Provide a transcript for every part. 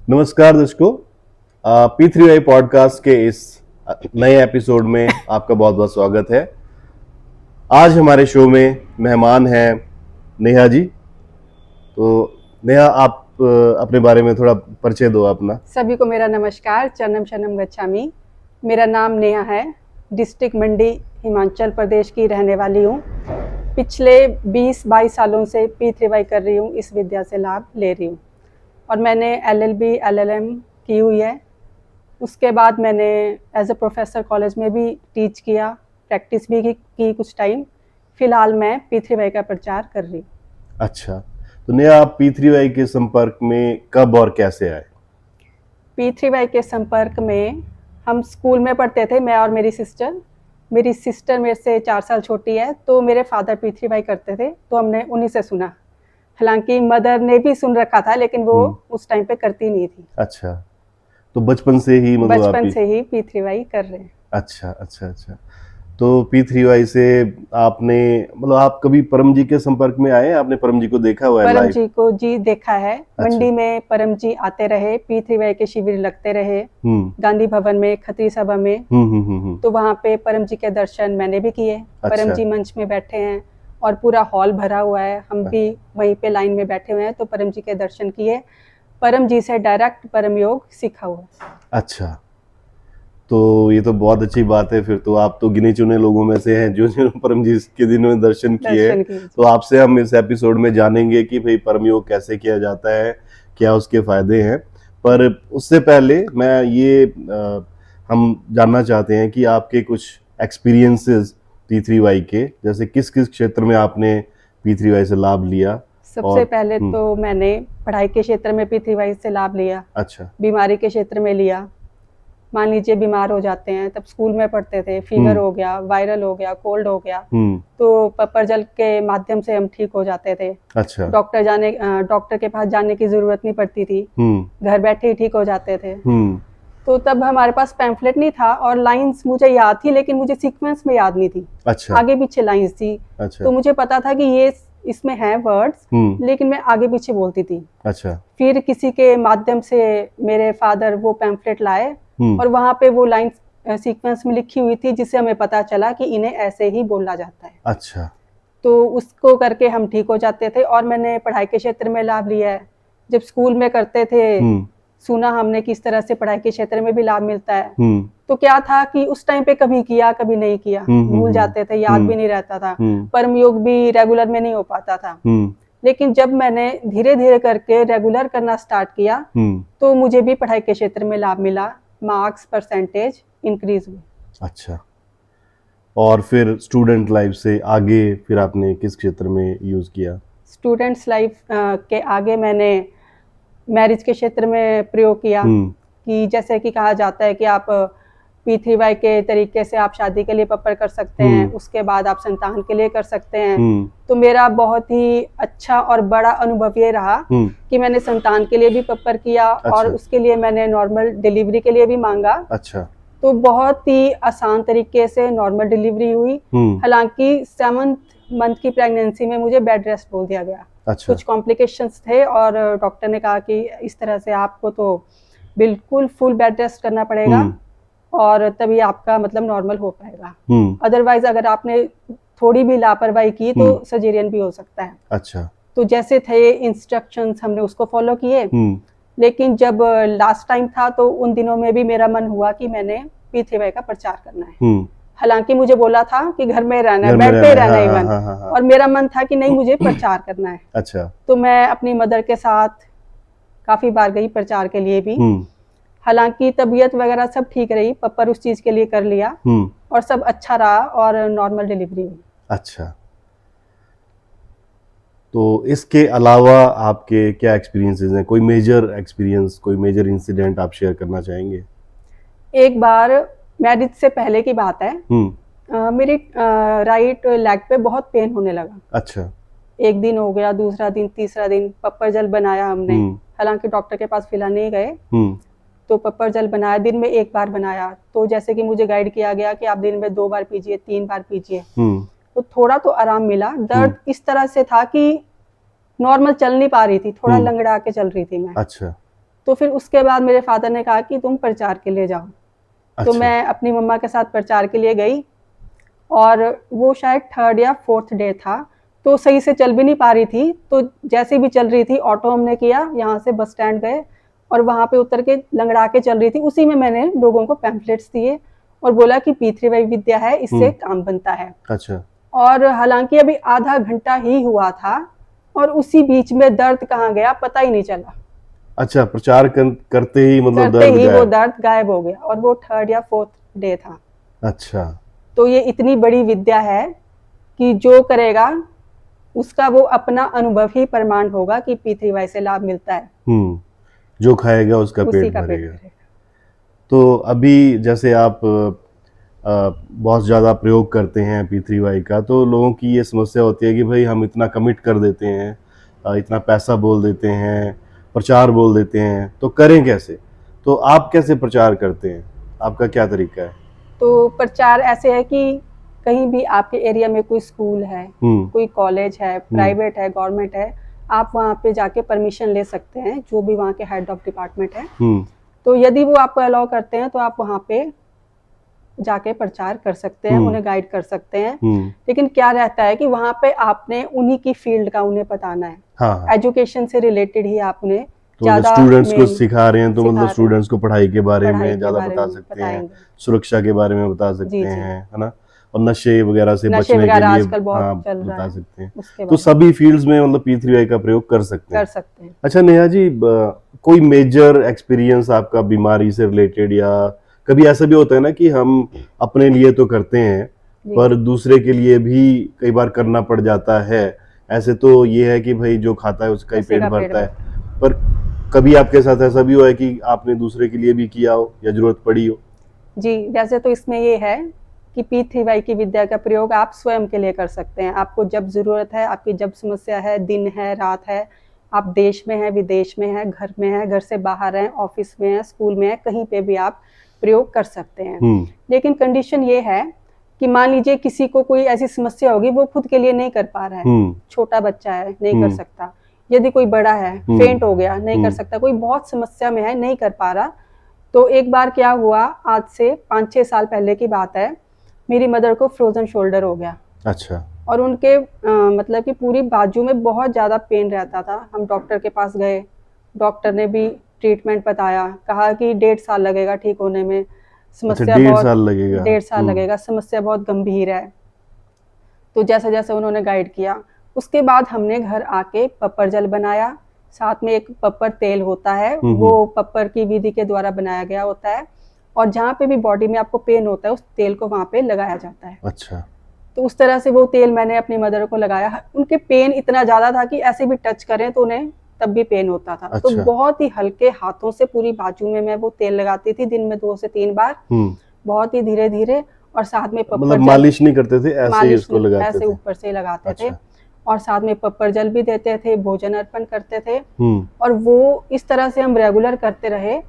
नमस्कार दर्शकों, P3Y podcast के इस नए एपिसोड में आपका बहुत बहुत स्वागत है। आज हमारे शो में मेहमान हैं नेहा जी। तो नेहा, आप अपने बारे में थोड़ा परिचय दो अपना। सभी को मेरा नमस्कार। चरणम शरणम गच्छामि। मेरा नाम नेहा है। डिस्ट्रिक्ट मंडी हिमाचल प्रदेश की रहने वाली हूँ। पिछले 20-22 सालों से P3Y कर रही हूँ, इस विद्या से लाभ ले रही हूँ। और मैंने LLB LLM की हुई है। उसके बाद मैंने एज अ प्रोफेसर कॉलेज में भी टीच किया, प्रैक्टिस भी की कुछ टाइम। फिलहाल मैं P3Y का प्रचार कर रही हूँ। अच्छा, तो नेहा, आप P3Y के संपर्क में कब और कैसे आए? P3Y के संपर्क में हम स्कूल में पढ़ते थे, मैं और मेरी सिस्टर। मेरी सिस्टर मेरे से 4 साल छोटी है, तो मेरे फादर P3Y करते थे, तो हमने उन्हीं से सुना। हालांकि मदर ने भी सुन रखा था, लेकिन वो उस टाइम पे करती नहीं थी। अच्छा, तो बचपन से ही मतलब बचपन से ही P3Y कर रहे हैं। अच्छा अच्छा अच्छा। तो P3Y से आपने मतलब आप कभी परम जी के संपर्क में आए? आपने परम जी को देखा हुआ है परम लाइव? जी को जी देखा है। अच्छा। मंडी में परम जी आते रहे, P3Y के शिविर लगते रहे, गांधी भवन में, खत्री सभा में। तो वहाँ पे परम जी के दर्शन मैंने भी किए। परम जी मंच में बैठे हैं और पूरा हॉल भरा हुआ है, हम भी वहीं पे लाइन में बैठे हुए हैं, तो परम जी के दर्शन किए। परम जी से डायरेक्ट परम योग सीखा हुआ। अच्छा, तो ये तो बहुत अच्छी बात है। फिर तो आप तो गिने चुने लोगों में से हैं जो परम जी के दिनों में दर्शन किए हैं। तो आपसे हम इस एपिसोड में जानेंगे कि भाई परम योग कैसे किया जाता है, क्या उसके फायदे हैं। पर उससे पहले मैं ये हम जानना चाहते हैं कि आपके कुछ एक्सपीरियंसेस P3Y के, जैसे किस किस क्षेत्र में आपने P3Y से लाभ लिया। सबसे पहले तो मैंने पढ़ाई के क्षेत्र में P3Y से लाभ लिया। अच्छा। बीमारी के क्षेत्र में लिया। मान लीजिए बीमार हो जाते हैं, तब स्कूल में पढ़ते थे, फीवर हो गया, वायरल हो गया, कोल्ड हो गया, तो पप्पर जल के माध्यम से हम ठीक हो जाते थे। अच्छा। डॉक्टर के पास जाने की जरूरत नहीं पड़ती थी, घर बैठे ही ठीक हो जाते थे। तो तब हमारे पास पैम्फलेट नहीं था और लाइंस मुझे याद थी, लेकिन मुझे सीक्वेंस में याद नहीं थी। अच्छा। आगे पीछे लाइंस थी। अच्छा। तो मुझे पता था कि ये इसमें है वर्ड्स, लेकिन मैं आगे पीछे बोलती थी। अच्छा। फिर किसी के माध्यम से मेरे फादर वो पैम्फलेट लाए और वहां पे वो लाइन सीक्वेंस में लिखी हुई थी, जिससे हमें पता चला कि इन्हें ऐसे ही बोला जाता है। अच्छा। तो उसको करके हम ठीक हो जाते थे। और मैंने पढ़ाई के क्षेत्र में लाभ लिया है। जब स्कूल में करते थे, सुना हमने किस तरह से पढ़ाई के क्षेत्र में भी लाभ मिलता है। तो क्या था कि उस टाइम पे कभी किया कभी नहीं किया, भूल जाते थे, याद भी नहीं रहता था। परम योग भी रेगुलर में नहीं हो पाता था। लेकिन जब मैंने धीरे धीरे करके रेगुलर करना स्टार्ट किया, तो मुझे भी पढ़ाई के क्षेत्र में लाभ मिला, मार्क्स परसेंटेज इंक्रीज हुए। अच्छा, और फिर स्टूडेंट लाइफ से आगे फिर आपने किस क्षेत्र में यूज किया? स्टूडेंट्स लाइफ के आगे मैंने मैरिज के क्षेत्र में प्रयोग किया। कि जैसे कि कहा जाता है कि आप P3Y के तरीके से आप शादी के लिए पप्पर कर सकते हैं, उसके बाद आप संतान के लिए कर सकते हैं। तो मेरा बहुत ही अच्छा और बड़ा अनुभव ये रहा कि मैंने संतान के लिए भी पप्पर किया। अच्छा। और उसके लिए मैंने नॉर्मल डिलीवरी के लिए भी मांगा। अच्छा। तो बहुत ही आसान तरीके से नॉर्मल डिलीवरी हुई। हालांकि 7th मंथ की प्रेगनेंसी में मुझे बेड रेस्ट बोल दिया गया। अच्छा। कुछ कॉम्प्लिकेशंस थे और डॉक्टर ने कहा कि इस तरह से आपको तो बिल्कुल फुल बेड रेस्ट करना पड़ेगा और तभी आपका मतलब नॉर्मल हो पाएगा। अदरवाइज अगर आपने थोड़ी भी लापरवाही की तो सर्जरियन भी हो सकता है। अच्छा। तो जैसे थे इंस्ट्रक्शंस हमने उसको फॉलो किए। लेकिन जब लास्ट टाइम था तो उन दिनों में भी मेरा मन हुआ कि मैंने P3Y का प्रचार करना है। हालांकि मुझे बोला था कि घर में रहना है, बेड पे रहना है इवन। और मेरा मन था कि नहीं, मुझे प्रचार करना है। अच्छा। तो मैं अपनी मदर के साथ काफी बार गई प्रचार के लिए भी। हालांकि तबीयत वगैरह सब ठीक रही, पप्पर उस चीज के लिए कर लिया और सब अच्छा रहा और नॉर्मल डिलीवरी हुई। अच्छा। तो इसके अलावा आपके क्या एक्सपीरियंसेस हैं? कोई मेजर एक्सपीरियंस, कोई मेजर इंसिडेंट आप शेयर करना चाहेंगे? एक बार मैरिज से पहले की बात है। मेरी राइट लेग पे बहुत पेन होने लगा। अच्छा। एक दिन हो गया, दूसरा दिन, तीसरा दिन, पप्पर जल बनाया हमने। हालांकि डॉक्टर के पास फिलहाल नहीं गए। तो पप्पर जल बनाया, दिन में 1 बार बनाया। तो जैसे कि मुझे गाइड किया गया कि आप दिन में 2 बार पीजिए, 3 बार पीजिए। तो थोड़ा तो आराम मिला। दर्द इस तरह से था कि नॉर्मल चल नहीं पा रही थी, थोड़ा लंगड़ा के चल रही थी मैं। अच्छा। तो फिर उसके बाद मेरे फादर ने कहा कि तुम प्रचार के लिए जाओ। तो मैं अपनी मम्मा के साथ प्रचार के लिए गई और वो शायद 3rd या 4th डे था, तो सही से चल भी नहीं पा रही थी। तो जैसे भी चल रही थी, ऑटो हमने किया, यहाँ से बस स्टैंड गए और वहाँ पे उतर के लंगड़ा के चल रही थी। उसी में मैंने लोगों को पैम्फलेट्स दिए और बोला कि P3Y विद्या है, इससे काम बनता है। अच्छा। और हालांकि अभी आधा घंटा ही हुआ था और उसी बीच में दर्द कहाँ गया पता ही नहीं चला। अच्छा, प्रचार करते ही मतलब करते ही वो दर्द गायब हो गया और वो 3rd या 4th डे था। अच्छा। तो ये इतनी बड़ी विद्या है कि जो करेगा उसका वो अपना अनुभव ही प्रमाण होगा कि P3Y से लाभ मिलता है। जो खाएगा उसका पेट भरेगा। तो अभी जैसे आप बहुत ज़्यादा प्रयोग करते हैं P3Y का, तो लोगों की ये समस्या होती है कि भाई हम इतना कमिट कर देते हैं, इतना पैसा बोल देते हैं, प्रचार बोल देते हैं, तो करें कैसे? तो आप कैसे प्रचार करते हैं, आपका क्या तरीका है? तो प्रचार ऐसे है कि कहीं भी आपके एरिया में कोई स्कूल है, कोई कॉलेज है, प्राइवेट है, गवर्नमेंट है, आप वहाँ पे जाके परमिशन ले सकते हैं, जो भी वहाँ के हेड ऑफ डिपार्टमेंट है। तो यदि वो आपको अलाउ करते हैं तो आप वहाँ पे जाके प्रचार कर सकते हैं, उन्हें गाइड कर सकते हैं। लेकिन क्या रहता है कि वहाँ पे आपने उन्हीं की फील्ड का उन्हें बताना है। हाँ। एजुकेशन से रिलेटेड ही आप उन्हें तो स्टूडेंट्स को सिखा रहे हैं, तो मतलब स्टूडेंट्स को पढ़ाई के बारे में ज्यादा बता सकते हैं, सुरक्षा के बारे में बता सकते हैं, है ना, और नशे वगैरह से बचने के लिए आजकल बहुत चल रहा बता सकते हैं। तो सभी फील्ड्स में मतलब P3Y का प्रयोग कर सकते हैं। अच्छा नेहा जी, कोई मेजर एक्सपीरियंस आपका बीमारी से रिलेटेड, या कभी ऐसा भी होता है ना कि हम अपने लिए तो करते हैं पर दूसरे के लिए भी कई बार करना पड़ जाता है। ऐसे तो ये है कि भाई जो खाता है उसका ही पेट भरता है, पर कभी आपके साथ ऐसा भी हुआ है कि आपने दूसरे के लिए भी किया हो या जरूरत पड़ी हो? जी, वैसे तो इसमें ये है कि P3Y की विद्या का प्रयोग आप स्वयं के लिए कर सकते हैं। आपको जब जरूरत है, आपकी जब समस्या है, दिन है, रात है, आप देश में हैं, विदेश में हैं, घर में हैं, घर से बाहर हैं, ऑफिस में हैं, स्कूल में हैं, कहीं पे भी आप प्रयोग कर सकते हैं। लेकिन कंडीशन ये है कि मान लीजिए किसी को कोई ऐसी समस्या होगी, वो खुद के लिए नहीं कर पा रहा है, छोटा बच्चा है, नहीं कर सकता। यदि कोई बड़ा है, फेंट हो गया, नहीं कर सकता, कोई बहुत समस्या में है, नहीं कर पा रहा, तो एक बार क्या हुआ, आज से 5-6 साल पहले की बात है, मेरी मदर को फ्रोजन शोल्डर हो गया। अच्छा। और उनके मतलब कि पूरी बाजू में बहुत ज़्यादा पेन रहता था। हम डॉक्टर के पास गए, डॉक्टर ने भी ट्रीटमेंट बताया, कहा कि 1.5 साल लगेगा ठीक होने में, समस्या बहुत 1.5 साल लगेगा। 1.5 साल लगेगा, समस्या बहुत गंभीर है। तो जैसे जैसे उन्होंने गाइड किया, उसके बाद हमने घर आके पप्पर जल बनाया, साथ में एक पप्पर तेल होता है, वो पप्पर की विधि के द्वारा बनाया गया होता है, और जहाँ पे भी बॉडी में आपको पेन होता है उस तेल को वहाँ पे लगाया जाता है। अच्छा। तो उस तरह से वो तेल मैंने अपनी मदर को लगाया। उनके पेन इतना ज़्यादा था कि ऐसे भी टच करें तो उन्हें तब भी पेन होता था। अच्छा। तो बहुत ही हल्के हाथों से पूरी बाजू में मैं वो तेल लगाती थी, दिन में 2 से 3 बार, बहुत ही धीरे धीरे, और साथ में पप्पर मतलब मालिश नहीं करते थे, ऐसे ही इसको लगाते थे, ऐसे ऊपर से लगाते थे, और साथ में पप्पर जल भी देते थे, भोजन अर्पण करते थे। और वो इस तरह से हम रेगुलर करते रहे,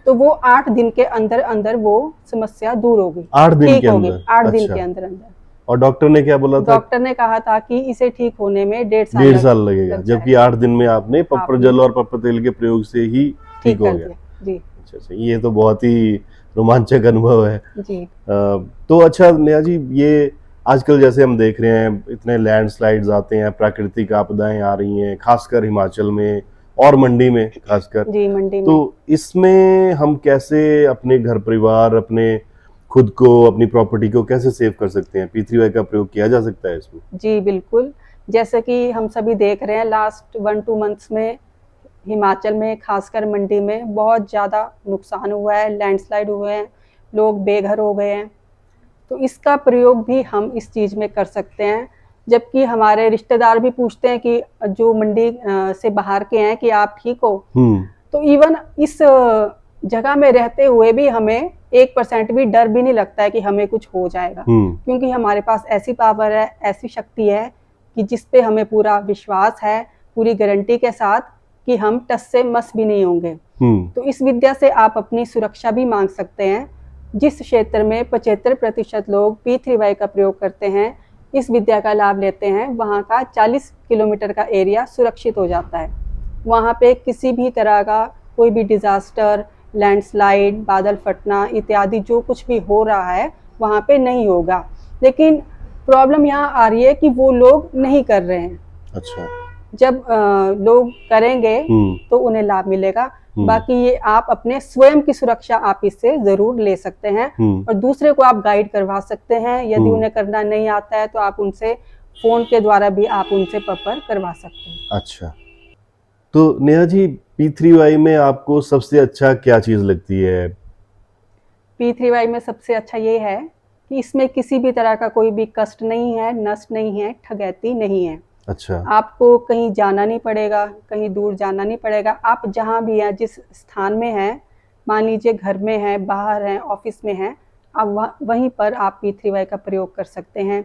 तो वो 8 दिन के अंदर अंदर वो समस्या दूर हो गई, 8 दिन के अंदर? 8 दिन के अंदर अंदर। और डॉक्टर ने क्या बोला था? डॉक्टर ने कहा था कि इसे ठीक होने में 1.5 साल लगेगा, जबकि 8 दिन में आपने पप्पर जल और पप्पर तेल के प्रयोग से ही ठीक हो गया। जी। अच्छा, ये तो बहुत ही रोमांचक अनुभव है जी। तो अच्छा नेहा जी, ये आजकल जैसे हम देख रहे हैं इतने लैंडस्लाइड्स आते हैं, प्राकृतिक आपदाएं आ रही हैं, खासकर हिमाचल में और मंडी में खासकर। जी, मंडी में। तो इसमें हम कैसे अपने घर परिवार, अपने खुद को, अपनी प्रॉपर्टी को कैसे सेव कर सकते हैं? P3Y का प्रयोग किया जा सकता है इसमें? जी बिल्कुल, जैसे कि हम सभी देख रहे हैं लास्ट 1-2 मंथ्स में हिमाचल में, खासकर मंडी में बहुत ज़्यादा नुकसान हुआ है, लैंडस्लाइड हुए हैं, लोग बेघर हो गए हैं। तो इसका प्रयोग भी हम इस चीज़ में कर सकते हैं। जबकि हमारे रिश्तेदार भी पूछते हैं कि जो मंडी से बाहर के हैं कि आप ठीक हो? तो इवन इस जगह में रहते हुए भी हमें 1% भी डर भी नहीं लगता है कि हमें कुछ हो जाएगा, क्योंकि हमारे पास ऐसी पावर है, ऐसी शक्ति है कि जिस पे हमें पूरा विश्वास है, पूरी गारंटी के साथ, कि हम टस से मस भी नहीं होंगे। तो इस विद्या से आप अपनी सुरक्षा भी मांग सकते हैं। जिस क्षेत्र में 75% लोग P3Y का प्रयोग करते हैं, इस विद्या का लाभ लेते हैं, वहाँ का 40 किलोमीटर का एरिया सुरक्षित हो जाता है। वहाँ पे किसी भी तरह का कोई भी डिजास्टर, लैंडस्लाइड, बादल फटना इत्यादि जो कुछ भी हो रहा है वहाँ पे नहीं होगा। लेकिन प्रॉब्लम यहाँ आ रही है कि वो लोग नहीं कर रहे हैं। अच्छा। जब लोग करेंगे तो उन्हें लाभ मिलेगा। बाकी ये आप अपने स्वयं की सुरक्षा आप इससे जरूर ले सकते हैं और दूसरे को आप गाइड करवा सकते हैं। यदि उन्हें करना नहीं आता है तो आप उनसे फोन के द्वारा भी आप उनसे पपर करवा सकते हैं। अच्छा, तो नेहा जी P3Y में आपको सबसे अच्छा क्या चीज लगती है? P3Y में सबसे अच्छा ये है कि इसमें किसी भी तरह का कोई भी कष्ट नहीं है, नष्ट नहीं है, ठगैती नहीं है। अच्छा। आपको कहीं जाना नहीं पड़ेगा, कहीं दूर जाना नहीं पड़ेगा। आप जहाँ भी हैं, जिस स्थान में हैं, मान लीजिए घर में हैं, बाहर हैं, ऑफिस में हैं, आप वहीं पर आप P3Y का प्रयोग कर सकते हैं।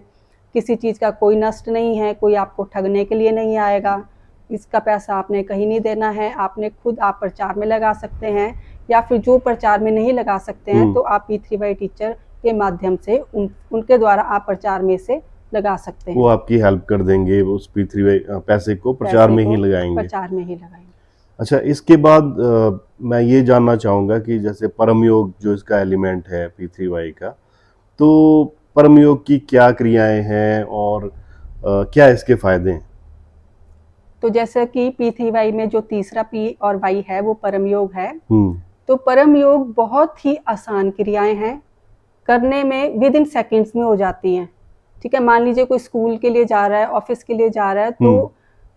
किसी चीज़ का कोई नष्ट नहीं है, कोई आपको ठगने के लिए नहीं आएगा। इसका पैसा आपने कहीं नहीं देना है, आपने खुद आप प्रचार में लगा सकते हैं या फिर जो प्रचार में नहीं लगा सकते हैं तो आप P3Y टीचर के माध्यम से उनके द्वारा आप प्रचार में से लगा सकते हैं। वो आपकी हेल्प कर देंगे, उस P3Y पैसे को प्रचार में ही लगाएंगे। प्रचार में ही लगाएंगे। अच्छा, इसके बाद मैं ये जानना चाहूँगा कि जैसे परम योग जो इसका एलिमेंट है P3Y का, तो परम योग की क्या क्रियाएं हैं और क्या इसके फायदे हैं? तो जैसे कि P3Y में जो तीसरा P और Y है वो परम योग है। तो परम योग बहुत ही आसान क्रियाएं हैं, करने में विद इन सेकेंड्स में हो जाती हैं। ठीक है, मान लीजिए कोई स्कूल के लिए जा रहा है, ऑफिस के लिए जा रहा है, तो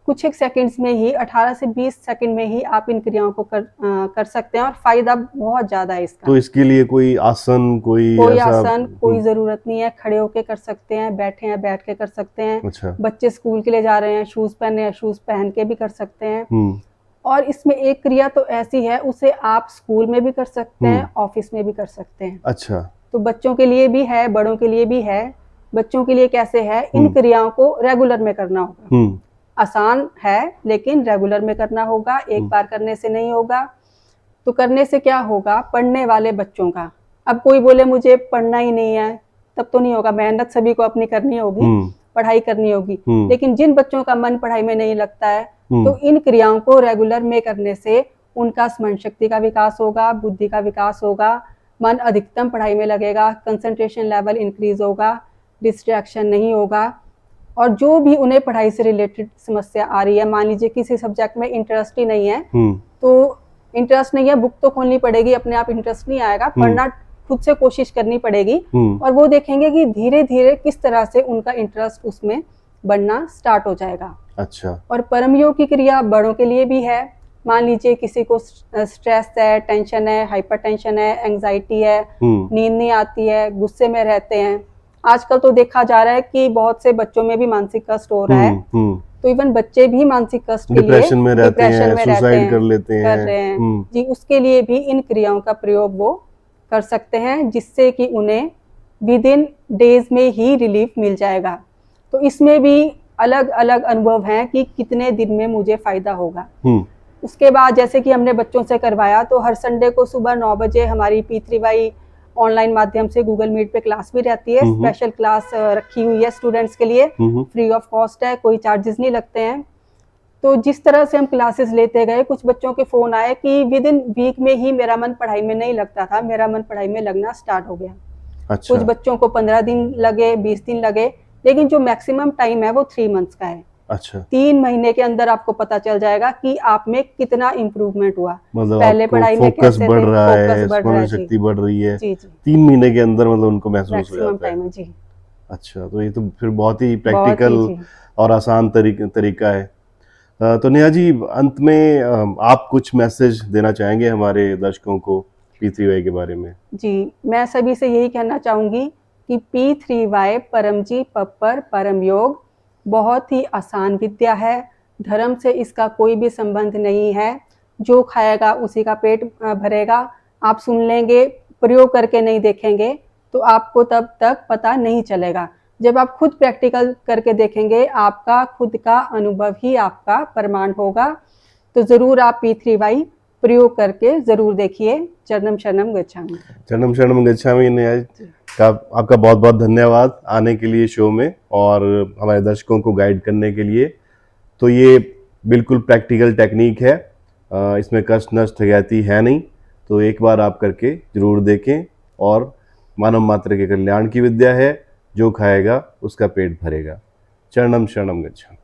कुछ एक सेकंड्स में ही 18 से 20 सेकंड में ही आप इन क्रियाओं को कर सकते हैं और फायदा बहुत ज्यादा है इसका। तो इसके लिए कोई आसन, कोई आसन कोई जरूरत नहीं है, खड़े होके कर सकते हैं, बैठे हैं बैठ के कर सकते हैं। अच्छा। बच्चे स्कूल के लिए जा रहे हैं, शूज पहने हैं, शूज पहन के भी कर सकते हैं। और इसमें एक क्रिया तो ऐसी है, उसे आप स्कूल में भी कर सकते हैं, ऑफिस में भी कर सकते हैं। अच्छा। तो बच्चों के लिए भी है, बड़ों के लिए भी है। बच्चों के लिए कैसे है, इन क्रियाओं को रेगुलर में करना होगा। आसान है लेकिन रेगुलर में करना होगा, एक बार करने से नहीं होगा। तो करने से क्या होगा, पढ़ने वाले बच्चों का, अब कोई बोले मुझे पढ़ना ही नहीं है, तब तो नहीं होगा। मेहनत सभी को अपनी करनी होगी, पढ़ाई करनी होगी। लेकिन जिन बच्चों का मन पढ़ाई में नहीं लगता है तो इन क्रियाओं को रेगुलर में करने से उनका स्मरण शक्ति का विकास होगा, बुद्धि का विकास होगा, मन अधिकतम पढ़ाई में लगेगा, कंसंट्रेशन लेवल इंक्रीज होगा, डिस्ट्रैक्शन नहीं होगा। और जो भी उन्हें पढ़ाई से रिलेटेड समस्या आ रही है, मान लीजिए किसी सब्जेक्ट में इंटरेस्ट ही नहीं है, तो इंटरेस्ट नहीं है, बुक तो खोलनी पड़ेगी, अपने आप इंटरेस्ट नहीं आएगा, पढ़ना खुद से कोशिश करनी पड़ेगी और वो देखेंगे कि धीरे धीरे किस तरह से उनका इंटरेस्ट उसमें बढ़ना स्टार्ट हो जाएगा। अच्छा। और परम योग की क्रिया बड़ों के लिए भी है। मान लीजिए किसी को स्ट्रेस है, टेंशन है, हाइपरटेंशन है, एंजाइटी है, नींद नहीं आती है, गुस्से में रहते हैं। आजकल तो देखा जा रहा है कि बहुत से बच्चों में भी मानसिक कष्ट हो रहा है। तो इवन बच्चे भी मानसिक कष्ट के लिए डिप्रेशन में रहते हैं, सुसाइड कर लेते हैं, कर रहे हैं जी। उसके लिए भी इन क्रियाओं का प्रयोग वो कर सकते हैं, जिससे कि उन्हें विद इन डेज में ही रिलीफ मिल जाएगा। तो इसमें भी अलग अलग अनुभव हैं कि कितने दिन में मुझे फायदा होगा। उसके बाद जैसे कि हमने बच्चों से करवाया, तो हर संडे को सुबह 9 बजे हमारी P3Y ऑनलाइन माध्यम से गूगल मीट पे क्लास भी रहती है। स्पेशल क्लास रखी हुई है स्टूडेंट्स के लिए, फ्री ऑफ कॉस्ट है, कोई चार्जेस नहीं लगते हैं। तो जिस तरह से हम क्लासेस लेते गए, कुछ बच्चों के फोन आए कि विद इन वीक में ही मेरा मन पढ़ाई में नहीं लगता था, मेरा मन पढ़ाई में लगना स्टार्ट हो गया। अच्छा। कुछ बच्चों को 15 दिन लगे, 20 दिन लगे, लेकिन जो मैक्सिमम टाइम है वो 3 मंथ्स का है। अच्छा। 3 महीने के अंदर आपको पता चल जाएगा कि आप में कितना इम्प्रूवमेंट हुआ। मतलब पहले पढ़ाई में कैसे बढ़ रहा है, स्मरण शक्ति बढ़ रही है। जी जी। 3 महीने के अंदर मतलब उनको महसूस हो जाता है। जी। अच्छा, तो ये तो फिर बहुत ही प्रैक्टिकल और आसान तरीका है। तो नेहा जी, अंत में आप कुछ मैसेज देना चाहेंगे हमारे दर्शकों को P3Y के बारे में? जी, मैं सभी से यही कहना चाहूंगी कि P3Y परमजी पप्पर परम योग बहुत ही आसान विद्या है। धर्म से इसका कोई भी संबंध नहीं है। जो खाएगा उसी का पेट भरेगा। आप सुन लेंगे, प्रयोग करके नहीं देखेंगे तो आपको तब तक पता नहीं चलेगा। जब आप खुद प्रैक्टिकल करके देखेंगे, आपका खुद का अनुभव ही आपका प्रमाण होगा। तो जरूर आप P3Y प्रयोग करके जरूर देखिए। चरणम शरणम गच्छामि। चरणम शरणम गच्छामि। नेहा का आपका बहुत बहुत धन्यवाद आने के लिए शो में और हमारे दर्शकों को गाइड करने के लिए। तो ये बिल्कुल प्रैक्टिकल टेक्निक है इसमें कष्ट नष्ट ठगैती है नहीं। तो एक बार आप करके जरूर देखें, और मानव मात्र के कल्याण की विद्या है, जो खाएगा उसका पेट भरेगा। चरणम शरणम गच्छामि।